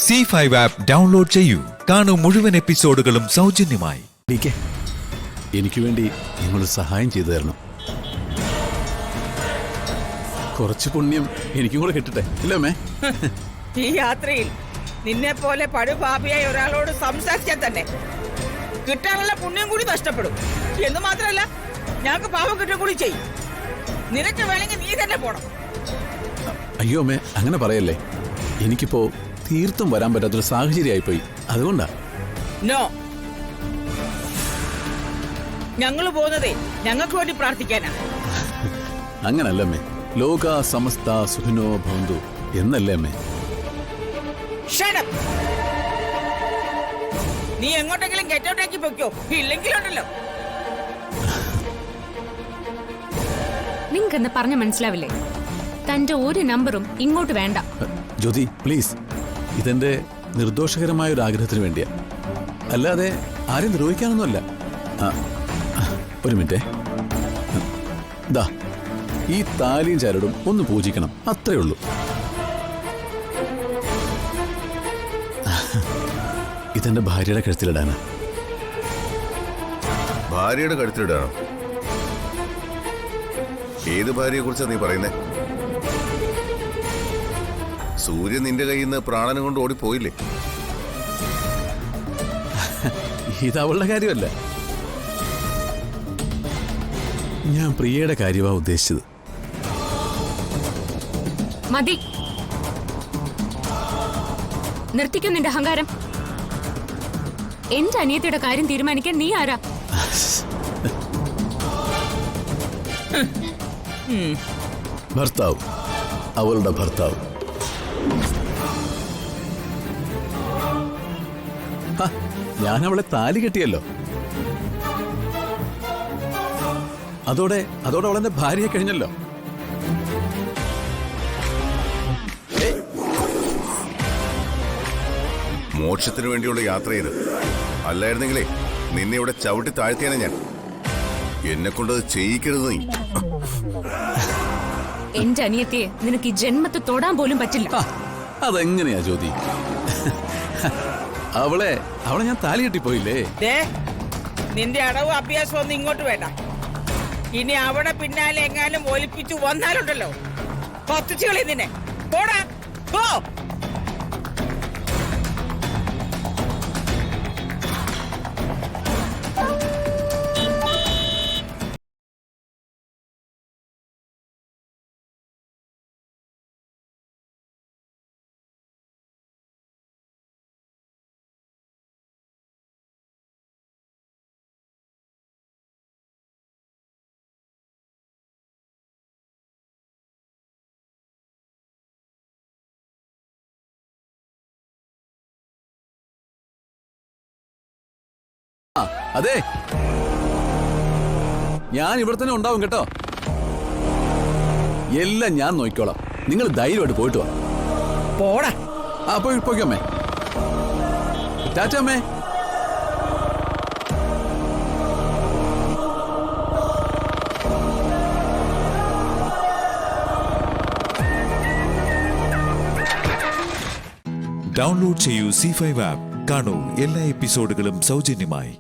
C5 app download ചെയ്യൂ. കാണൂ മുഴുവൻ എപ്പിസോഡുകളും സൗജന്യമായി. എനിക്ക് വേണ്ടി നിങ്ങളൊരു സഹായം ചെയ്തു തരണം. കുറച്ച് പുണ്യം എനിക്കും കൂടെ കിട്ടട്ടെ, ഇല്ലമ്മേ? ഈ യാത്രയിൽ നിന്നെ പോലെ പടുപാപിയായ ഒരാളോട് സംസാരിച്ചാൽ തന്നെ കിട്ടാനുള്ള പുണ്യം കൂടി നഷ്ടപ്പെടും. എന്ന് മാത്രമല്ല, ഞങ്ങൾക്ക് പാവം കിട്ടുക കൂടി ചെയ്യും. നിനക്ക് വേണമെങ്കിൽ നീ തന്നെ പോണം. അയ്യോ അമ്മേ, അങ്ങനെ പറയല്ലേ. എനിക്കിപ്പോ തീർത്തും വരാൻ പറ്റാത്തൊരു സാഹചര്യമായിപ്പോയി, അതുകൊണ്ടാ. നോ, ഞങ്ങൾ പോകുന്നതേ ഞങ്ങൾക്ക് വേണ്ടി പ്രാർത്ഥിക്കാനാ. അങ്ങനല്ലമ്മേ. ലോക സമസ്ത സുഖിനോ ഭവന്തു എന്നല്ലേ അമ്മേ? നീ എങ്ങോട്ടെങ്കിലും ഗെറ്റ് ഔട്ട് ആക്കി പൊയ്ക്കോ, ഇല്ലെങ്കിലുണ്ടല്ലോ. നിങ്ങൾക്കെന്ന് പറഞ്ഞ മനസ്സിലാവില്ലേ? തന്റെ ഒരു നമ്പറും ഇങ്ങോട്ട് വേണ്ട. ജ്യോതി പ്ലീസ്, ഇതെന്റെ നിർദോഷകരമായ ഒരു ആഗ്രഹത്തിന് വേണ്ടിയാ, അല്ലാതെ ആരും ദ്രോഹിക്കാനൊന്നുമല്ല. ഒരു മിനിറ്റേ, ദാ ഈ താലിയും ചരടും ഒന്ന് പൂജിക്കണം, അത്രേ ഉള്ളൂ. ഇതെന്റെ ഭാര്യയുടെ കഴുത്തിലിടാനാ. ഭാര്യയുടെ കഴുത്തിലിടാനോ? ഏത് ഭാര്യയെ കുറിച്ചാ നീ പറയുന്നേ? സൂര്യൻ നിന്റെ കയ്യിൽ നിന്ന് പ്രാണനം കൊണ്ട് ഓടിപ്പോയില്ലേ? ഇത് അവളുടെ കാര്യമല്ല, ഞാൻ പ്രിയയുടെ കാര്യമാ ഉദ്ദേശിച്ചത്. മതി, നിർത്തിക്കോ നിന്റെ അഹങ്കാരം. എന്റെ അനിയത്തിയുടെ കാര്യം തീരുമാനിക്കാൻ നീ ആരാ? ഭർത്താവ്, അവളുടെ ഭർത്താവ്. ഞാൻ അവളെ താലി കെട്ടിയല്ലോ, അതോടെ അവളെന്റെ ഭാര്യയെ കഴിഞ്ഞല്ലോ. മോക്ഷത്തിന് വേണ്ടിയുള്ള യാത്ര ചെയ്ത് അല്ലായിരുന്നെങ്കിലേ നിന്നെ ഇവിടെ ചവിട്ടി താഴ്ത്തിയാണ് ഞാൻ. എന്നെ കൊണ്ടത് ചെയ്യിക്കരുത് നീ. എന്റെ അനിയത്തിയെ നിനക്ക് ഈ ജന്മത്തെ തൊടാൻ പോലും പറ്റില്ല. അതെങ്ങനെയാ ജ്യോതി? അവളെ ഞാൻ താലി കെട്ടിപ്പോയില്ലേ? നിന്റെ അടവ് അഭ്യാസം ഒന്നും ഇങ്ങോട്ട് വേണ്ട. ഇനി അവിടെ പിന്നാലെ എങ്ങാനും ഒലിപ്പിച്ചു വന്നാലുണ്ടല്ലോ, കത്തിച്ചു കളി നിന്നെ. പോടാ, പോ. അതെ, ഞാൻ ഇവിടെ തന്നെ ഉണ്ടാവും കേട്ടോ. എല്ലാം ഞാൻ നോക്കിക്കോളാം. നിങ്ങൾ ധൈര്യമായിട്ട് പോയിട്ട് വാ. പോടാ. പോയിക്കോമ്മേ. ടാറ്റ അമ്മേ. ഡൗൺലോഡ് ചെയ്യൂ C5 ആപ്പ്. കാണൂ എല്ലാ എപ്പിസോഡുകളും സൗജന്യമായി.